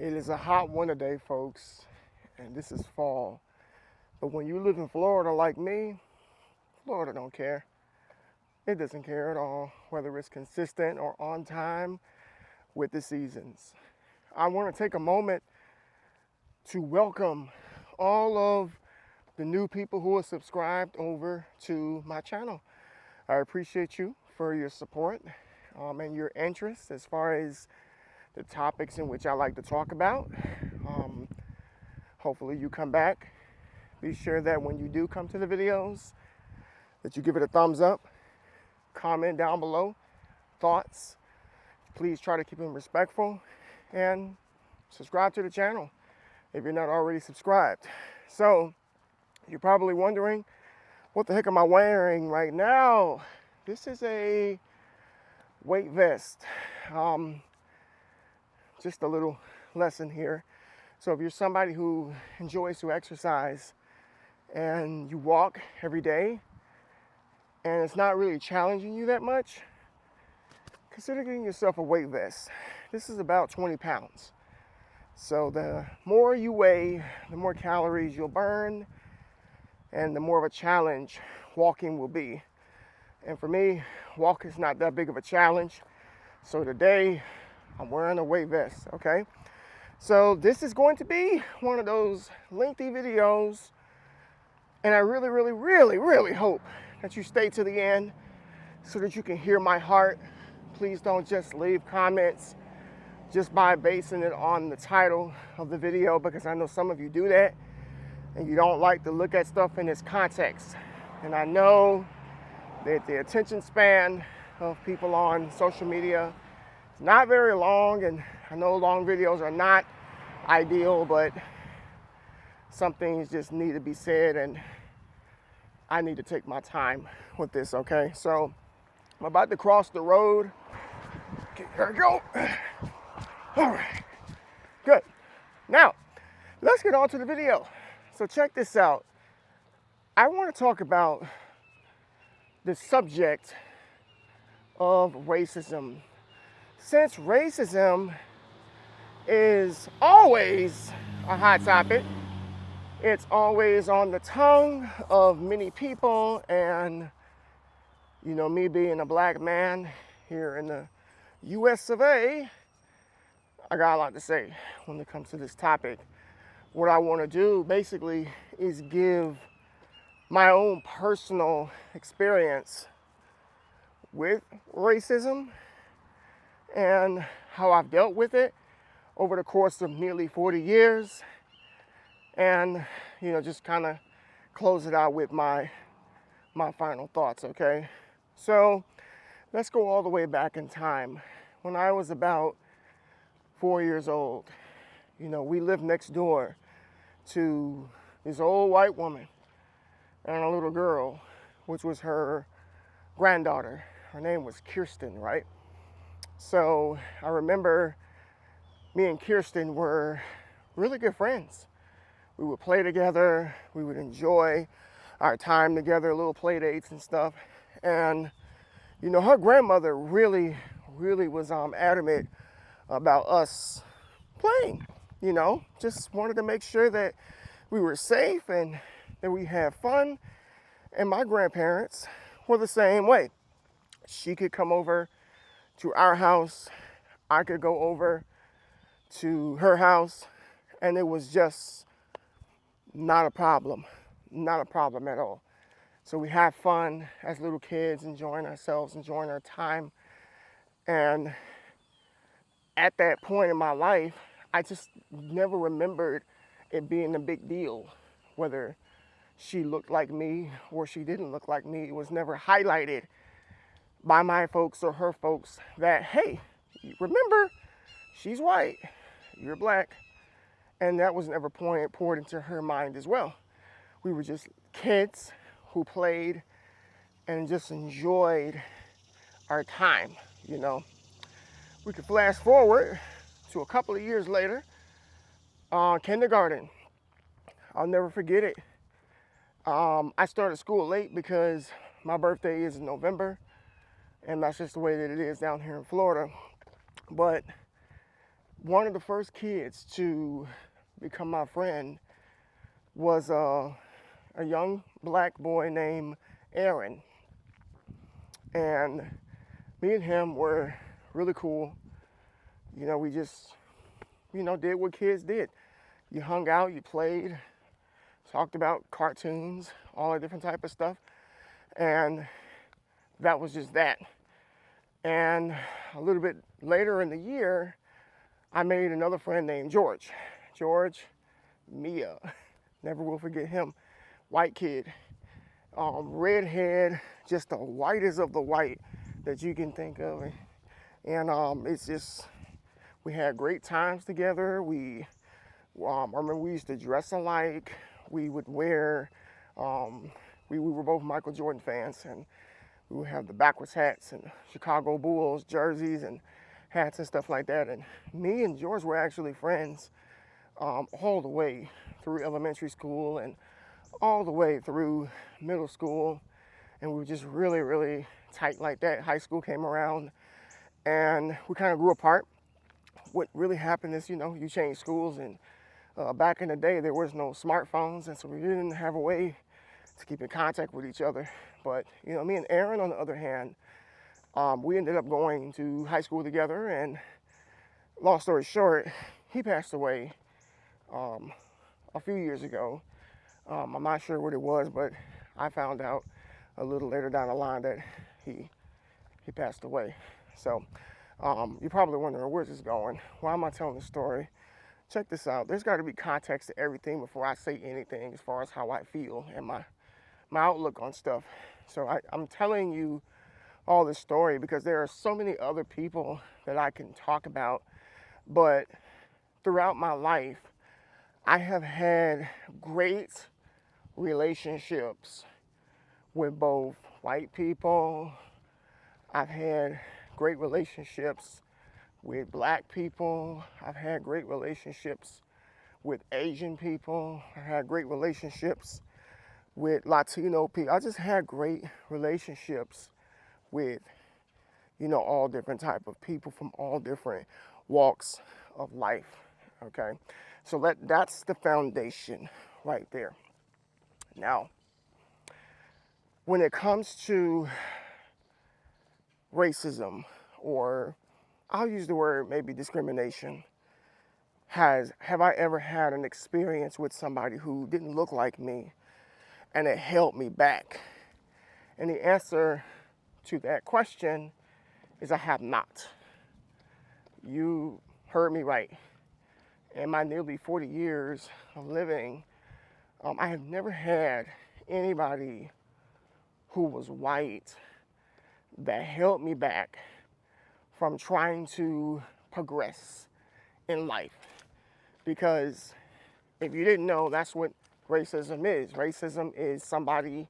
It is a hot one today, folks, and this is fall. But when you live in Florida like me, Florida don't care. It doesn't care at all whether it's consistent or on time with the seasons. I want to take a moment to welcome all of the new people who are subscribed over to my channel. I appreciate you for your support and your interest as far as the topics in which I like to talk about. Hopefully you come back. Be sure that when you do come to the videos, that you give it a thumbs up, comment down below, thoughts. Please try to keep them respectful and subscribe to the channel if you're not already subscribed. So you're probably wondering, what the heck am I wearing right now? This is a weight vest. Just a little lesson here. So if you're somebody who enjoys to exercise and you walk every day and it's not really challenging you that much, consider getting yourself a weight vest. This is about 20 pounds. So the more you weigh, the more calories you'll burn and the more of a challenge walking will be. And for me, walking is not that big of a challenge. So today I'm wearing a weight vest, okay? So this is going to be one of those lengthy videos, and I really hope that you stay to the end so that you can hear my heart. Please don't just leave comments just by basing it on the title of the video, because I know some of you do that and you don't like to look at stuff in its context. And I know that the attention span of people on social media is not very long, and I know long videos are not ideal, but some things just need to be said, and I need to take my time with this, okay? So I'm about to cross the road. Okay, here we go. All right, good. Now, let's get on to the video. So check this out. I want to talk about the subject of racism. Since racism is always a hot topic, it's always on the tongue of many people, and you know, me being a black man here in the US of A, I got a lot to say when it comes to this topic. What I want to do basically is give my own personal experience with racism and how I've dealt with it over the course of nearly 40 years, and you know, just kind of close it out with my final thoughts, okay? So let's go all the way back in time. When I was about 4 years old, you know, we lived next door to this old white woman and a little girl, which was her granddaughter. Her name was Kirsten, right? So I remember me and Kirsten were really good friends. We would play together, we would enjoy our time together, little play dates and stuff. And you know, her grandmother really was adamant about us playing, you know, just wanted to make sure that we were safe and that we had fun. And my grandparents were the same way. She could come over to our house, I could go over to her house, and it was just not a problem at all. So we had fun as little kids, enjoying ourselves, enjoying our time. And at that point in my life, I just never remembered it being a big deal, whether she looked like me or she didn't look like me. It was never highlighted by my folks or her folks that, hey, remember, she's white, you're black. And that was never poured into her mind as well. We were just kids who played and just enjoyed our time, you know. We could flash forward to a couple of years later, kindergarten. I'll never forget it. I started school late because my birthday is in November, and that's just the way that it is down here in Florida. But one of the first kids to become my friend was a young black boy named Aaron. And me and him were really cool. We just, did what kids did. You hung out, you played, talked about cartoons, all that different type of stuff. And that was just that. And a little bit later in the year, I made another friend named George. George Mia. Never will forget him. White kid. Redhead, just the whitest of the white that you can think of. And it's just, we had great times together. I remember we used to dress alike. We would wear, we were both Michael Jordan fans, and we would have the backwards hats and Chicago Bulls jerseys and hats and stuff like that. And me and George were actually friends all the way through elementary school and all the way through middle school. And we were just really, really tight like that. High school came around and we kind of grew apart. What really happened is, you change schools, and back in the day there was no smartphones, and so we didn't have a way to keep in contact with each other. But me and Aaron, on the other hand, we ended up going to high school together, and long story short, he passed away a few years ago. I'm not sure what it was, but I found out a little later down the line that he passed away. So you're probably wondering, where's this going? Why am I telling this story? Check this out. There's got to be context to everything before I say anything as far as how I feel and my outlook on stuff. So I'm telling you all this story because there are so many other people that I can talk about, but throughout my life, I have had great relationships with both white people. I've had great relationships with black people. I've had great relationships with Asian people. I've had great relationships with Latino people. I just had great relationships with, all different type of people from all different walks of life, okay? So that's the foundation right there. Now, when it comes to racism, or I'll use the word maybe discrimination, have I ever had an experience with somebody who didn't look like me and it held me back? And the answer to that question is I have not. You heard me right. In my nearly 40 years of living, I have never had anybody who was white that held me back from trying to progress in life. Because if you didn't know, that's what racism is. Racism is somebody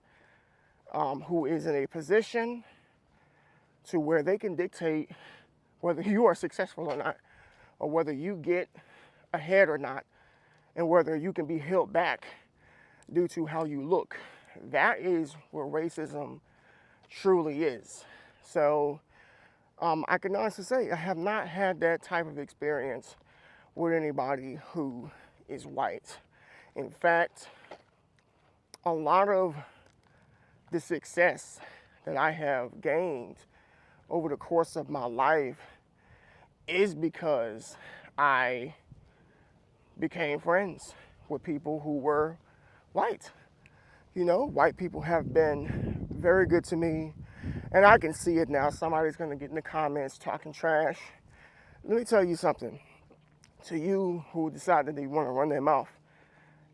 who is in a position to where they can dictate whether you are successful or not, or whether you get ahead or not, and whether you can be held back due to how you look. That is where racism truly is. So I can honestly say I have not had that type of experience with anybody who is white. In fact, a lot of the success that I have gained over the course of my life is because I became friends with people who were white. White people have been very good to me, and I can see it now. Somebody's gonna get in the comments talking trash. Let me tell you something. To you who decide that they want to run their mouth,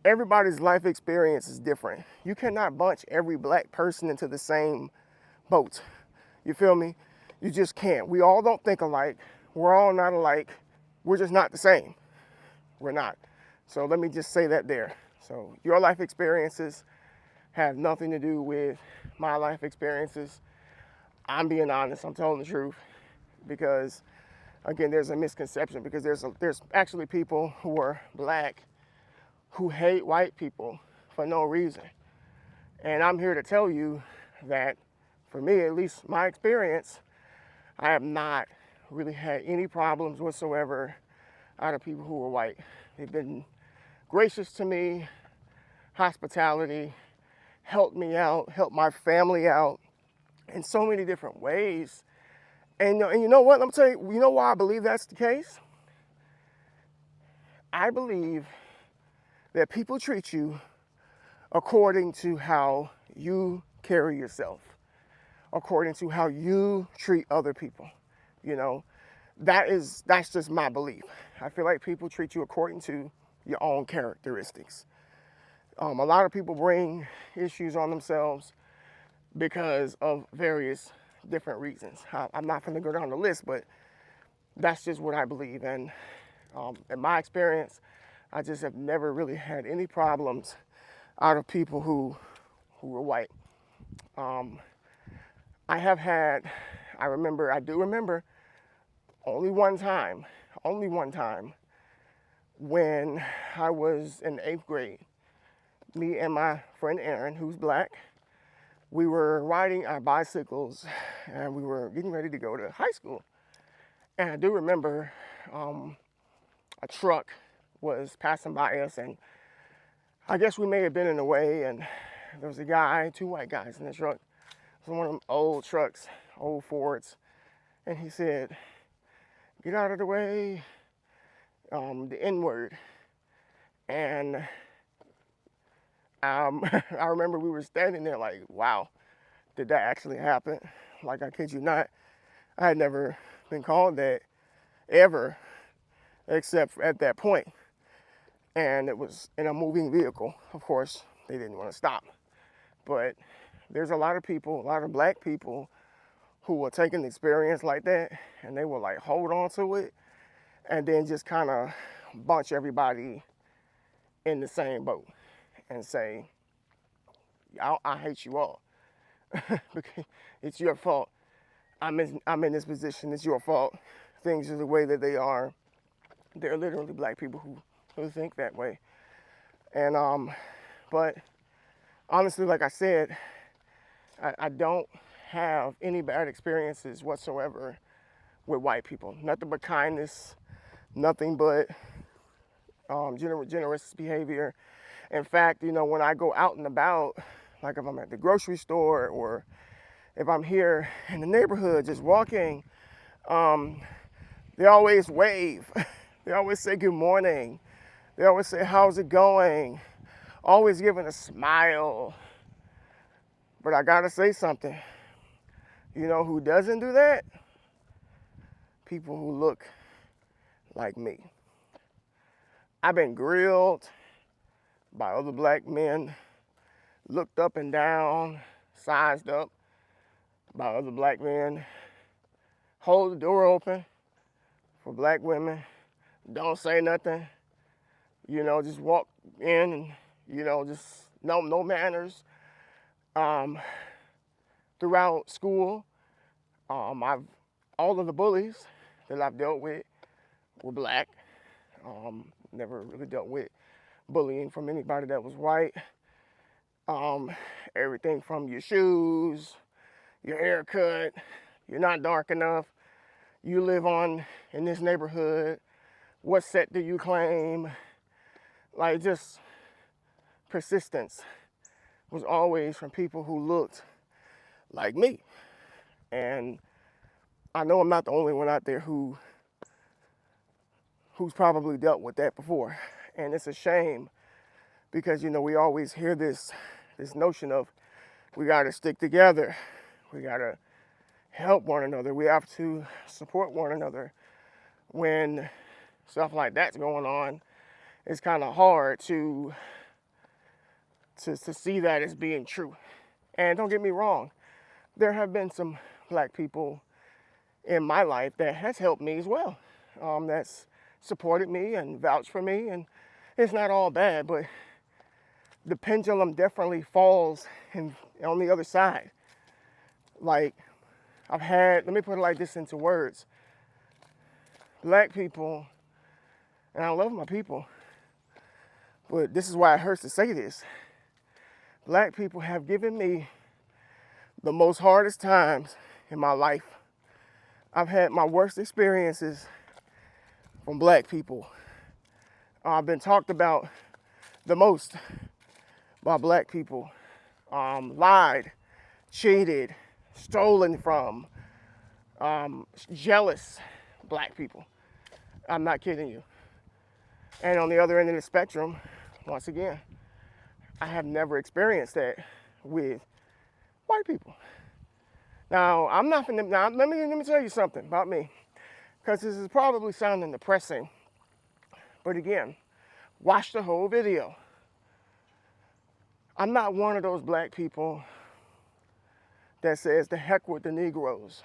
everybody's life experience is different. You cannot bunch every black person into the same boat. You feel me? You just can't. We all don't think alike. We're all not alike. We're just not the same. We're not. So let me just say that there. So your life experiences have nothing to do with my life experiences. I'm being honest. I'm telling the truth. Because, again, there's a misconception. Because there's actually people who are black who hate white people for no reason. And I'm here to tell you that, for me, at least my experience, I have not really had any problems whatsoever out of people who are white. They've been gracious to me, hospitality, helped me out, helped my family out in so many different ways. And you know what? Let me tell you, you know why I believe that's the case? I believe that people treat you according to how you carry yourself, according to how you treat other people. You know, that's just my belief. I feel like people treat you according to your own characteristics. A lot of people bring issues on themselves because of various different reasons. I'm not going to go down the list, but that's just what I believe. And in my experience, I just have never really had any problems out of people who were white. I do remember only one time when I was in 8th grade. Me and my friend Aaron, who's black, we were riding our bicycles and we were getting ready to go to high school. And I do remember a truck was passing by us, and I guess we may have been in the way, and there was two white guys in the truck. It was one of them old trucks, old Fords, and he said, "Get out of the way," the N-word. And I remember we were standing there like, wow, did that actually happen? Like, I kid you not, I had never been called that ever, except at that point. And it was in a moving vehicle. Of course, they didn't want to stop. But there's a lot of people, a lot of black people who will take an experience like that and they will like hold on to it and then just kind of bunch everybody in the same boat and say, I hate you all. Because it's your fault. I'm in this position. It's your fault. Things are the way that they are. There are literally black people who think that way. And but honestly, like I said, I don't have any bad experiences whatsoever with white people. Nothing but kindness, nothing but generous behavior. In fact, you know, when I go out and about, like if I'm at the grocery store or if I'm here in the neighborhood just walking, they always wave. They always say good morning. They always say, how's it going? Always giving a smile. But I gotta say something. You know who doesn't do that? People who look like me. I've been grilled by other black men, looked up and down, sized up by other black men. Hold the door open for black women. Don't say nothing. You know, just walk in and, you know, just no manners. Throughout school, all of the bullies that I've dealt with were black. Never really dealt with bullying from anybody that was white. Everything from your shoes, your haircut, you're not dark enough, you live in this neighborhood, what set do you claim? Like, just persistence was always from people who looked like me. And I know I'm not the only one out there who's probably dealt with that before. And it's a shame because, you know, we always hear this notion of we gotta stick together. We gotta help one another. We have to support one another. When stuff like that's going on, it's kind of hard to see that as being true. And don't get me wrong, there have been some black people in my life that has helped me as well. That's supported me and vouched for me, and it's not all bad, but the pendulum definitely falls on the other side. Like, let me put it like this into words. Black people, and I love my people, but this is why it hurts to say this. Black people have given me the most hardest times in my life. I've had my worst experiences from black people. Been talked about the most by black people. Lied, cheated, stolen from, jealous black people. I'm not kidding you. And on the other end of the spectrum, once again, I have never experienced that with white people. Now, I'm not finna, now let me tell you something about me, because this is probably sounding depressing. But again, watch the whole video. I'm not one of those black people that says the heck with the Negroes.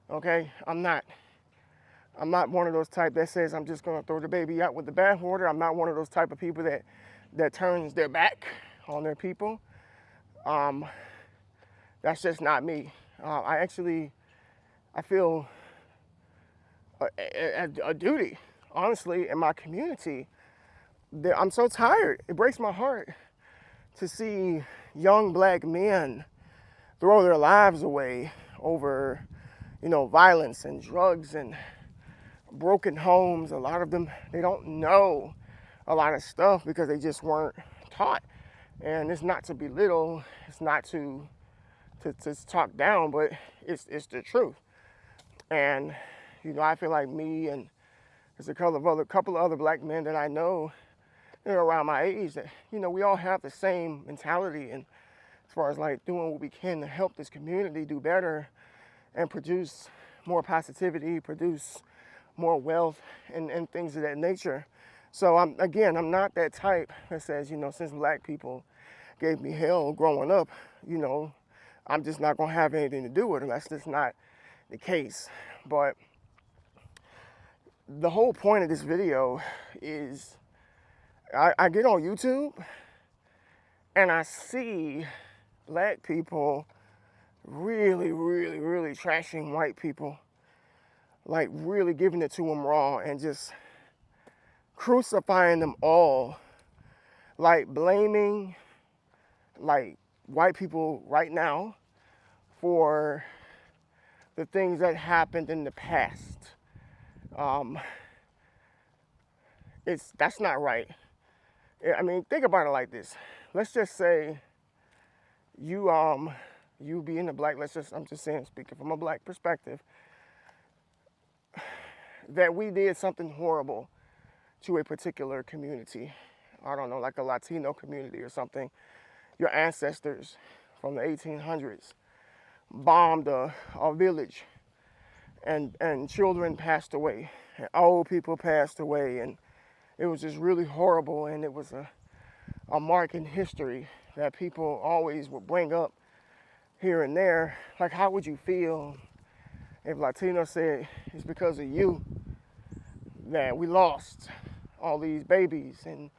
Okay? I'm not one of those type that says I'm just gonna throw the baby out with the bathwater. I'm not one of those type of people that turns their back on their people. That's just not me. I feel a duty, honestly, in my community. I'm so tired. It breaks my heart to see young black men throw their lives away over, violence and drugs and broken homes. A lot of them, they don't know a lot of stuff because they just weren't taught. And it's not to belittle, it's not to talk down, but it's the truth. And I feel like me and there's a couple of other black men that I know that are around my age that we all have the same mentality, and as far as like doing what we can to help this community do better and produce more positivity, produce more wealth and things of that nature. So I'm not that type that says, since black people gave me hell growing up, I'm just not gonna have anything to do with it. That's just not the case. But the whole point of this video is I get on YouTube and I see black people really, really, really trashing white people, like really giving it to them raw and just crucifying them all, like blaming like white people right now for the things that happened in the past. That's not right. I mean, think about it like this. Let's just say you being a black, I'm just saying, speaking from a black perspective, that we did something horrible to a particular community. I don't know, like a Latino community or something. Your ancestors from the 1800s bombed a village and children passed away and old people passed away, and it was just really horrible, and it was a mark in history that people always would bring up here and there. Like, how would you feel if Latino said it's because of you that we lost all these babies in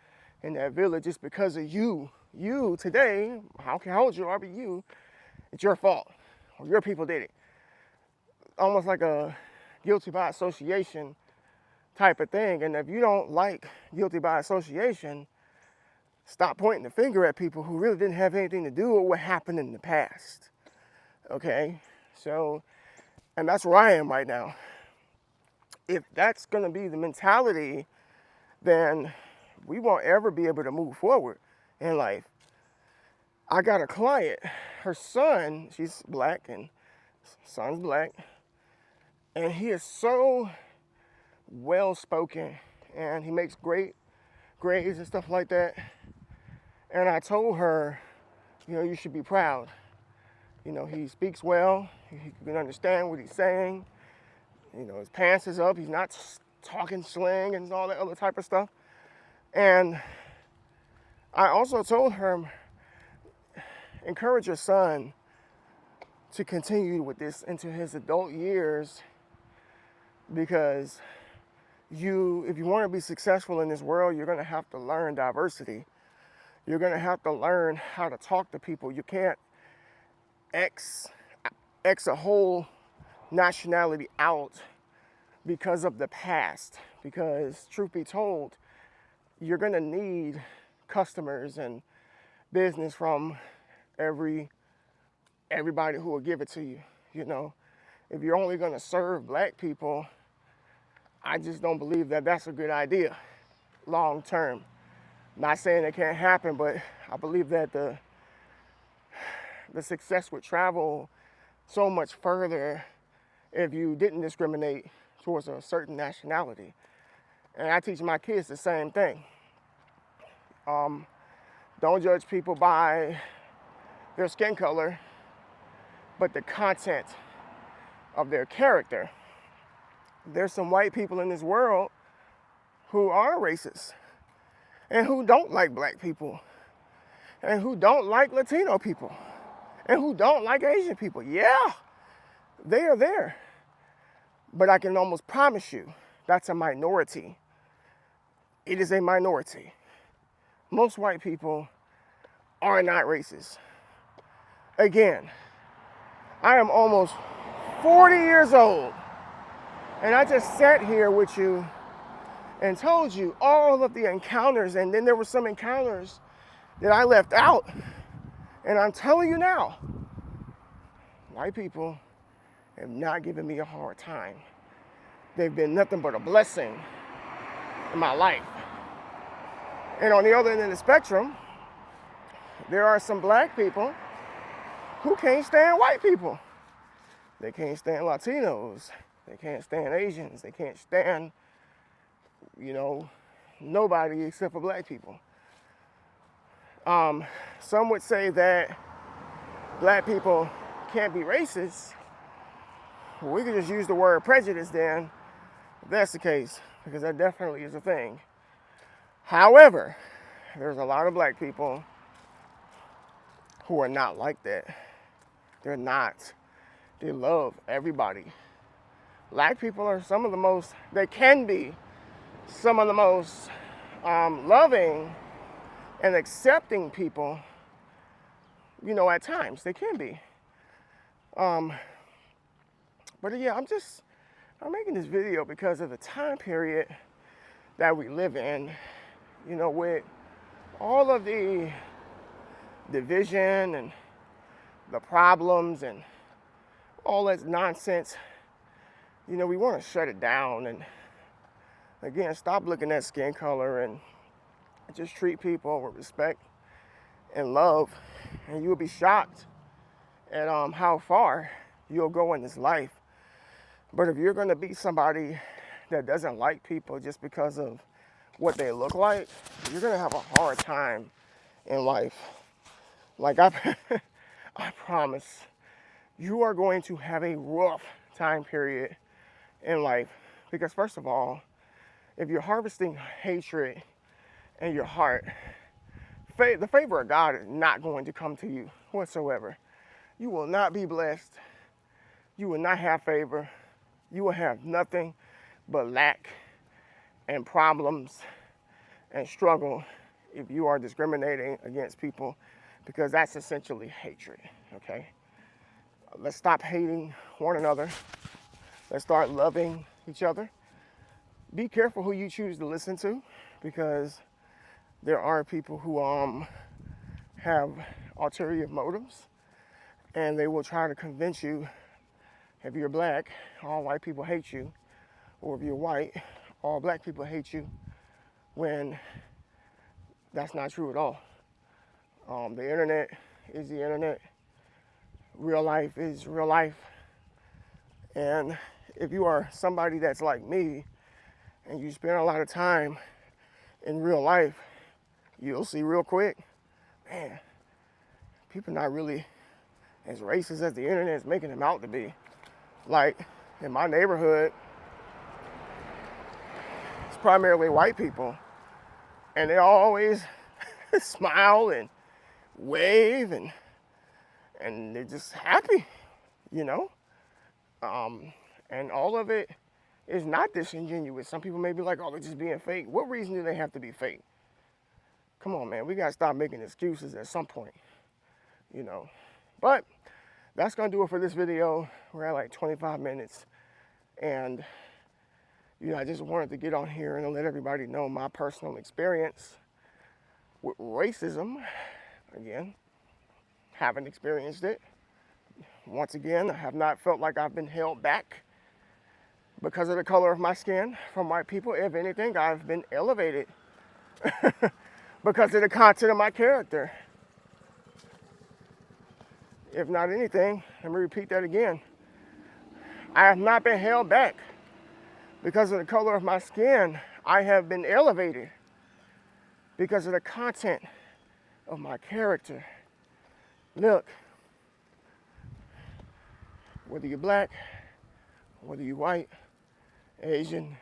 that village? It's because of you. You today, how old you are, but it's your fault, or your people did it. Almost like a guilty by association type of thing. And if you don't like guilty by association, stop pointing the finger at people who really didn't have anything to do with what happened in the past. Okay? So, and that's where I am right now. If that's going to be the mentality, then we won't ever be able to move forward in life. I got a client, her son, she's black and son's black, and he is so well-spoken and he makes great grades and stuff like that. And I told her, you should be proud. He speaks well, he can understand what he's saying. His pants is up, he's not talking slang and all that other type of stuff. And I also told her, encourage your son to continue with this into his adult years, because if you want to be successful in this world, you're going to have to learn diversity. You're going to have to learn how to talk to people. You can't X a whole nationality out because of the past. Because truth be told, you're going to need customers and business from everybody who will give it to you. If you're only going to serve black people, I just don't believe that that's a good idea long term. Not saying it can't happen, but I believe that the success would travel so much further if you didn't discriminate towards a certain nationality. And I teach my kids the same thing. Don't judge people by their skin color, but the content of their character. There's some white people in this world who are racist and who don't like black people and who don't like Latino people and who don't like Asian people. Yeah, they are there. But I can almost promise you that's a minority. It is a minority. Most white people are not racist. Again, I am almost 40 years old, and I just sat here with you and told you all of the encounters, and then there were some encounters that I left out. And I'm telling you now, white people have not given me a hard time. They've been nothing but a blessing in my life. And on the other end of the spectrum, there are some black people who can't stand white people. They can't stand Latinos. They can't stand Asians. They can't stand, nobody except for black people. Some would say that black people can't be racist. Well, we could just use the word prejudice then, if that's the case, because that definitely is a thing. However, there's a lot of black people who are not like that. They're not. They love everybody. Black people are they can be some of the most loving and accepting people, at times. They can be. But yeah, I'm making this video because of the time period that we live in, with all of the division and the problems and all that nonsense. We want to shut it down and, again, stop looking at skin color and just treat people with respect and love. And you'll be shocked at how far you'll go in this life. But if you're going to be somebody that doesn't like people just because of what they look like, you're going to have a hard time in life. Like I promise, you are going to have a rough time period in life. Because first of all, if you're harvesting hatred in your heart, the favor of God is not going to come to you whatsoever. You will not be blessed. You will not have favor. You will have nothing but lack and problems and struggle if you are discriminating against people, because that's essentially hatred, okay? Let's stop hating one another. Let's start loving each other. Be careful who you choose to listen to, because there are people who have ulterior motives, and they will try to convince you, if you're black, all white people hate you, or if you're white, all black people hate you, when that's not true at all. The internet is the internet. Real life is real life. And if you are somebody that's like me, and you spend a lot of time in real life, you'll see real quick, man, people not really as racist as the internet is making them out to be. Like, in my neighborhood, it's primarily white people, and they always smile and wave, and they're just happy, and all of it is not disingenuous. Some people may be like, oh, they're just being fake. What reason do they have to be fake? Come on, man, we gotta stop making excuses at some point, But that's gonna do it for this video. We're at like 25 minutes. And, I just wanted to get on here and let everybody know my personal experience with racism. Again, haven't experienced it. Once again, I have not felt like I've been held back Because of the color of my skin, from white people, if anything, I've been elevated. Because of the content of my character. If not anything, let me repeat that again. I have not been held back. Because of the color of my skin, I have been elevated. Because of the content of my character. Look, whether you're black, whether you're white, Asian,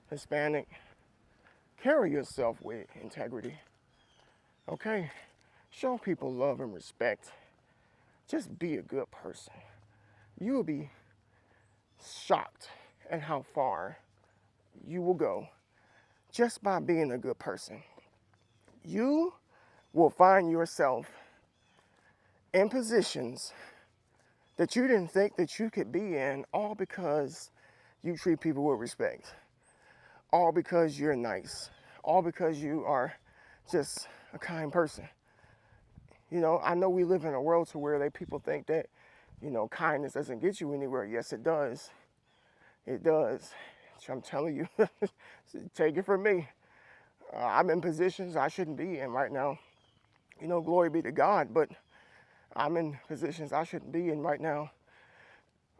Hispanic, carry yourself with integrity. Okay? Show people love and respect. Just be a good person. You will be shocked at how far you will go just by being a good person. You will find yourself in positions that you didn't think that you could be in, all because you treat people with respect, all because you're nice, all because you are just a kind person. You know, I know we live in a world to where people think that, you know, kindness doesn't get you anywhere. Yes, it does. It does. So I'm telling you, take it from me. I'm in positions I shouldn't be in right now. You know, glory be to God, but I'm in positions I shouldn't be in right now,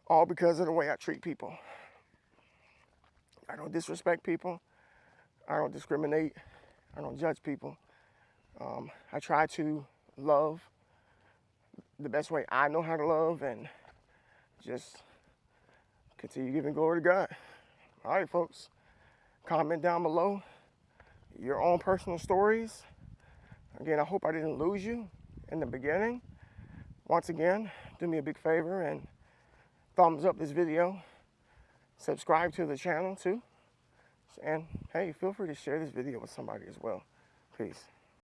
all because of the way I treat people. I don't disrespect people. I don't discriminate. I don't judge people. I try to love the best way I know how to love and just continue giving glory to God. All right, folks, comment down below your own personal stories. Again, I hope I didn't lose you in the beginning. Once again, do me a big favor and thumbs up this video. Subscribe to the channel too. And hey, feel free to share this video with somebody as well. Peace.